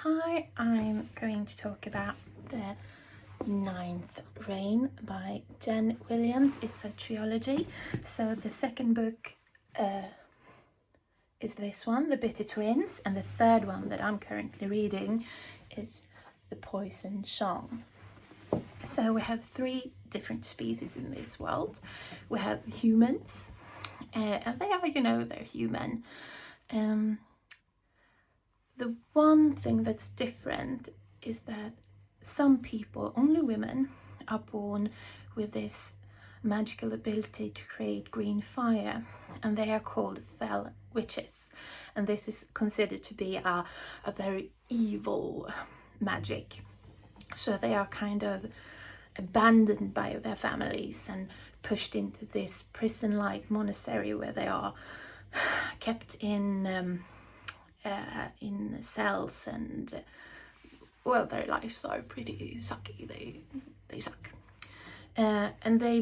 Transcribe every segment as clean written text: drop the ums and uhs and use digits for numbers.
Hi, I'm going to talk about The Ninth Reign by Jen Williams. It's a trilogy. So the second book is this one, The Bitter Twins, and the third one that I'm currently reading is The Poison Song. So we have three different species in this world. We have humans, and they are, they're human. The one thing that's different is that some people, only women, are born with this magical ability to create green fire, and they are called fell witches. And this is considered to be a very evil magic. So they are kind of abandoned by their families and pushed into this prison-like monastery where they are kept in cells, and their lives are pretty sucky. They suck, and they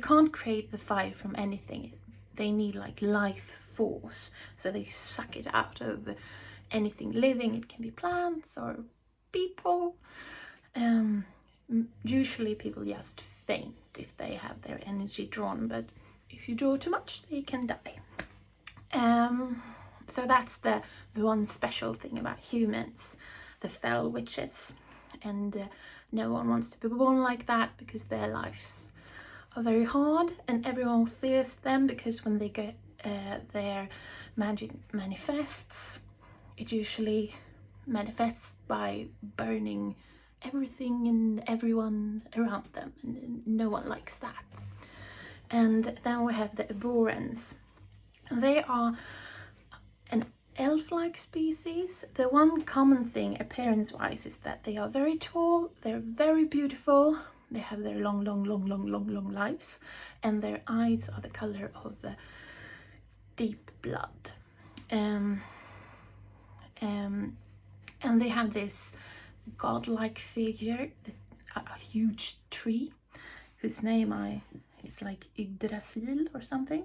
can't create the fire from anything. They need like life force, so they suck it out of anything living. It can be plants or people. Usually people just faint if they have their energy drawn, but if you draw too much they can die. So that's the one special thing about humans, the fell witches, and no one wants to be born like that because their lives are very hard, and everyone fears them because when they get their magic manifests, it usually manifests by burning everything and everyone around them, and no one likes that. And then we have the Aborans. They are an elf-like species. The one common thing appearance-wise is that they are very tall, they're very beautiful, they have their long lives, and their eyes are the color of deep blood. And they have this godlike figure, a huge tree, whose name is like Yggdrasil or something.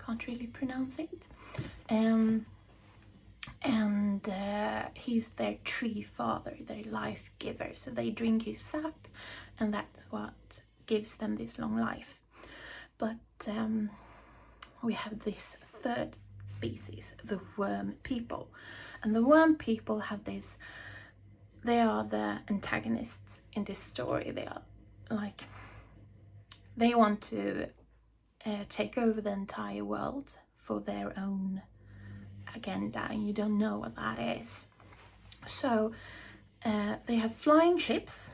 Can't really pronounce it. He's their tree father, their life giver. So they drink his sap, and that's what gives them this long life. But we have this third species, the worm people. And the worm people have this, they are the antagonists in this story. They are like, they want to take over the entire world for their own agenda, and you don't know what that is. So they have flying ships,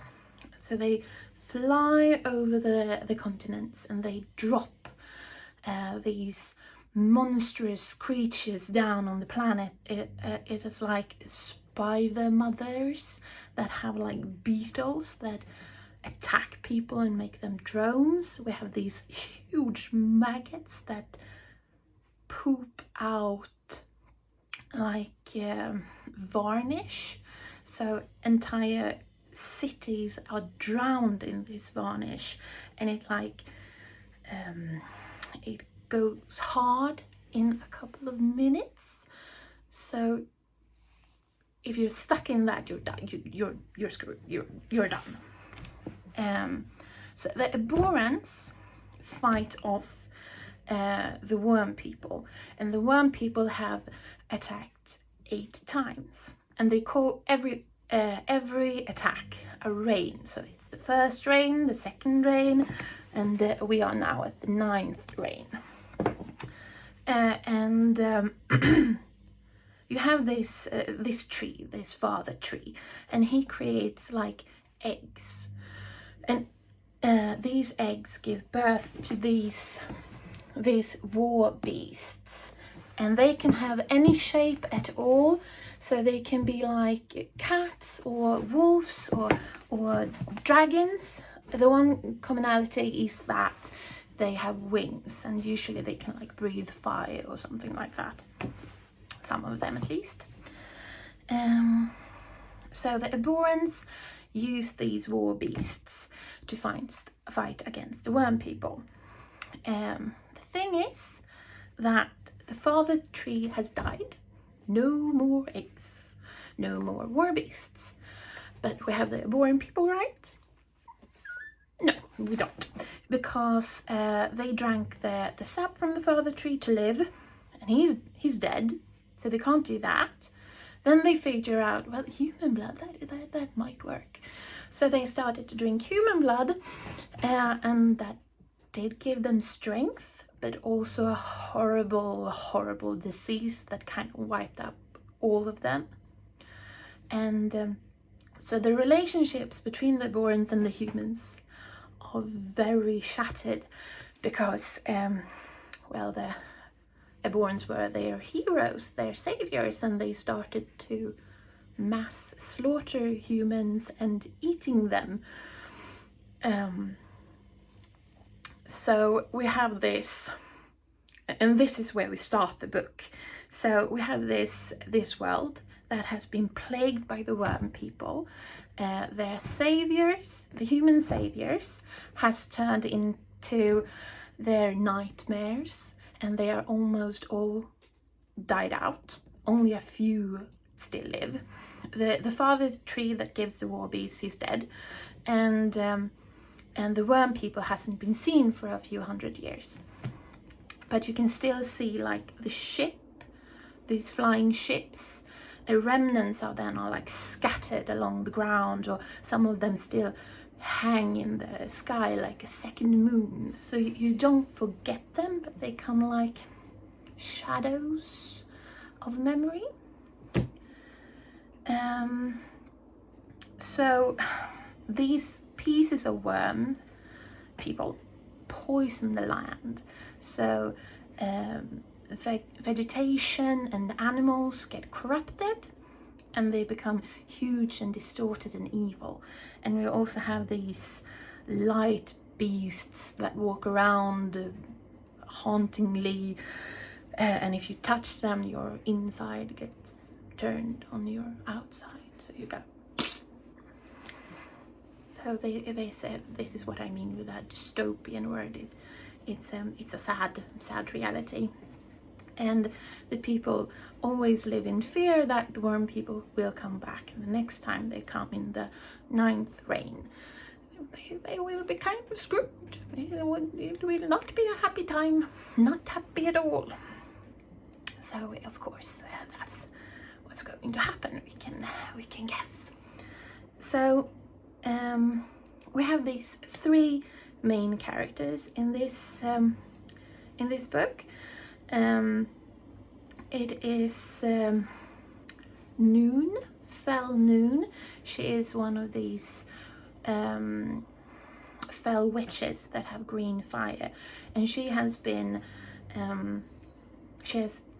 so they fly over the continents, and they drop these monstrous creatures down on the planet. It is like spider mothers that have like beetles that attack people and make them drones. We have these huge maggots that poop out like varnish, so entire cities are drowned in this varnish, and it it goes hard in a couple of minutes. So if you're stuck in that, you're done. You're screwed. You're done. So the Aborans fight off the worm people, and the worm people have attacked 8 times, and they call every attack a reign. So it's the first reign, the second reign, and we are now at the 9th reign. You have this tree, this father tree, and he creates like eggs, and these eggs give birth to these war beasts, and they can have any shape at all. So they can be like cats or wolves or dragons. The one commonality is that they have wings, and usually they can like breathe fire or something like that. Some of them at least. So the Aborans use these war beasts to fight against the worm people. The thing is that the father tree has died. No more eggs. no more war beasts. But we have the boring people, right? No, we don't, because they drank the sap from the father tree to live, and he's dead, so they can't do that. Then they figure out, well, human blood, that might work. So they started to drink human blood, and that did give them strength, but also a horrible, horrible disease that kind of wiped up all of them. And so the relationships between the Borans and the humans are very shattered, because, well, the Borans were their heroes, their saviors, and they started to mass slaughter humans and eating them. So we have this, and this is where we start the book. So we have this world that has been plagued by the worm people. Their saviors, the human saviors, has turned into their nightmares, and they are almost all died out. Only a few still live. The father tree that gives the war beasts, he's dead, and the worm people hasn't been seen for a few hundred years. But you can still see, like, the ship, these flying ships. The remnants of them are like scattered along the ground, or some of them still hang in the sky like a second moon. So you don't forget them, but they come like shadows of memory. So these pieces of worm people poison the land. So vegetation and animals get corrupted, and they become huge and distorted and evil. And we also have these light beasts that walk around hauntingly, and if you touch them, your inside gets turned on your outside, so you go. So they said, this is what I mean with that dystopian word. It's a sad reality. And the people always live in fear that the worm people will come back. And the next time they come in the 9th reign, they will be kind of screwed. It will not be a happy time, not happy at all. So of course that's what's going to happen. We can guess. So we have these 3 main characters in this book. It is Noon, Fell Noon. She is one of these fell witches that have green fire, and she has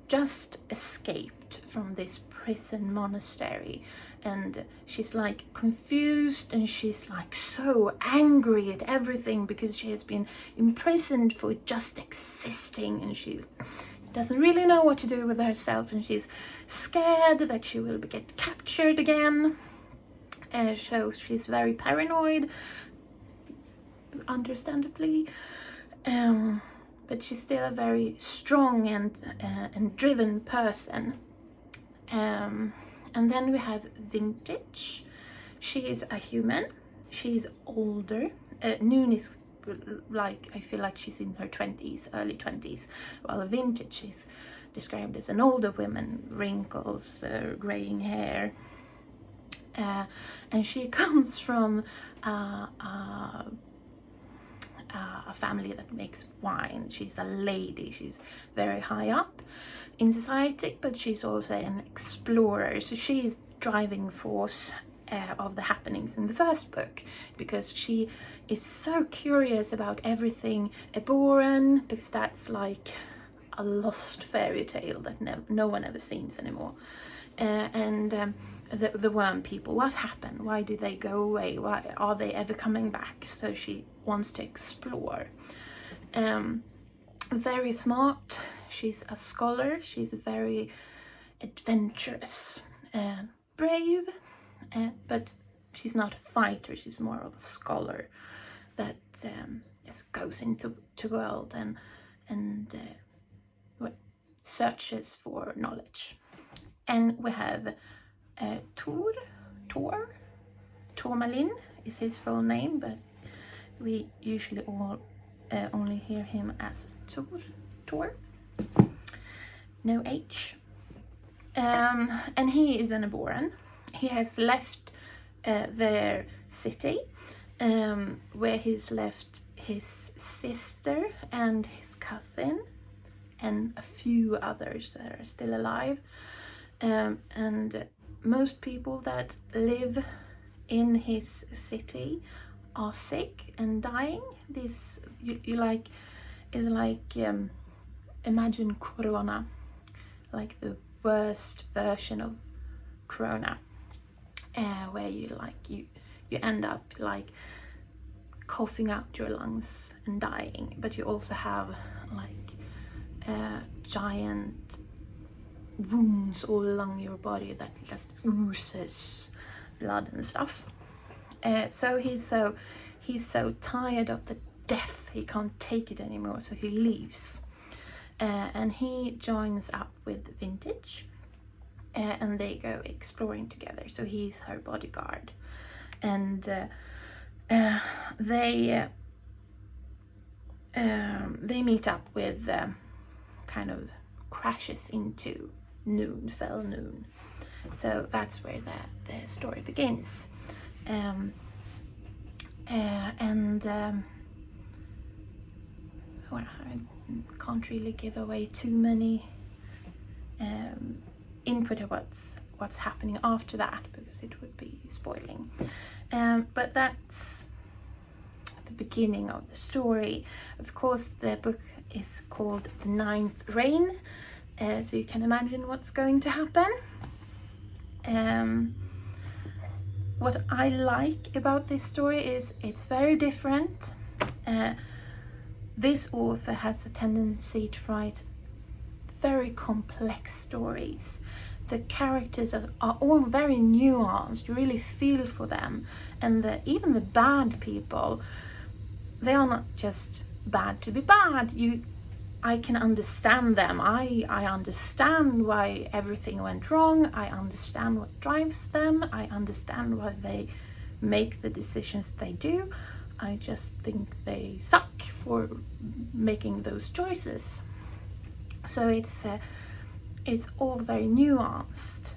just escaped from this prison monastery, and she's like confused, and she's like so angry at everything because she has been imprisoned for just existing, and she doesn't really know what to do with herself, and she's scared that she will get captured again. So she's very paranoid, understandably, but she's still a very strong and driven person. And then we have Vintage. She is a human. She's older. Noon is like, I feel like she's in her 20s, early 20s. While Vintage is described as an older woman, wrinkles, graying hair. And she comes from a family that makes wine. She's a lady. She's very high up in society, but she's also an explorer. So she is driving force of the happenings in the first book, because she is so curious about everything Eboran, because that's like a lost fairy tale that no one ever sees anymore. The worm people, what happened? Why did they go away? Why are they ever coming back? So she wants to explore. Very smart. She's a scholar. She's very adventurous, brave, but she's not a fighter. She's more of a scholar that just goes into the world and searches for knowledge. And we have Tourmalin is his full name, but we usually all only hear him as Tor. No H. And he is an Aboran. He has left their city, where he's left his sister and his cousin and a few others that are still alive. And most people that live in his city are sick and dying. This is like imagine Corona, like the worst version of Corona, where you end up like coughing out your lungs and dying, but you also have like giant wounds all along your body that just oozes blood and stuff. So he's so tired of the death, he can't take it anymore, so he leaves. And he joins up with Vintage, and they go exploring together. So he's her bodyguard, and they meet up with kind of crashes into fell noon. So that's where the story begins. Well, I can't really give away too many input of what's happening after that, because it would be spoiling. But that's the beginning of the story. Of course, the book is called The Ninth Reign, so you can imagine what's going to happen. What I like about this story is it's very different. This author has a tendency to write very complex stories. The characters are all very nuanced, you really feel for them, and even the bad people, they are not just bad to be bad. I can understand them. I understand why everything went wrong. I understand what drives them. I understand why they make the decisions they do. I just think they suck for making those choices. So it's all very nuanced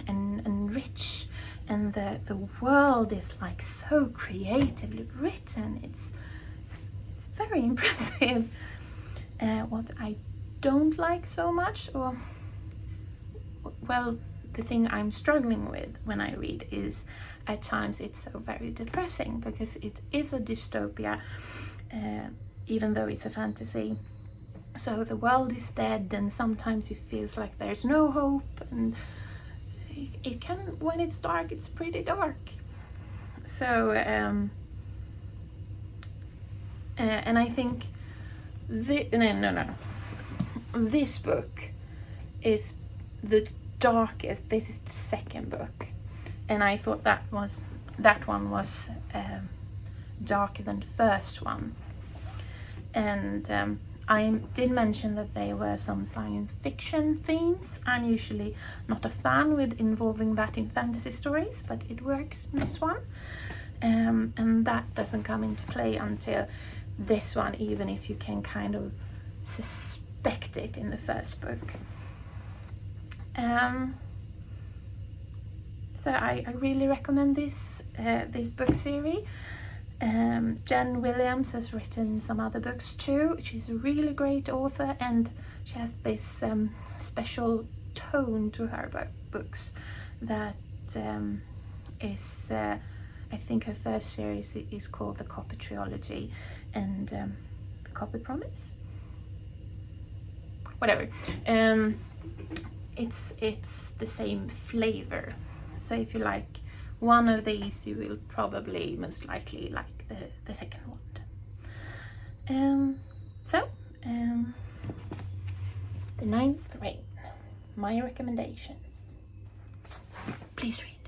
and rich, and the world is like so creatively written. It's very impressive. What I don't like so much, or well, the thing I'm struggling with when I read is at times it's so very depressing, because it is a dystopia, even though it's a fantasy. So the world is dead, and sometimes it feels like there's no hope, and it can, when it's dark, it's pretty dark. So and I think this book is the darkest. This is the second book, and I thought that one was darker than the first one. And I did mention that there were some science fiction themes. I'm usually not a fan with involving that in fantasy stories, but it works in this one. And that doesn't come into play until this one, even if you can kind of suspect it in the first book. So I really recommend this book series. Jen Williams has written some other books too. She's a really great author, and she has this special tone to her books that is, I think her first series is called the Copper Trilogy, and the Copper Promise, whatever. It's the same flavor. So if you like one of these, you will probably most likely like the second one. The Ninth Reign, my recommendations. Please read.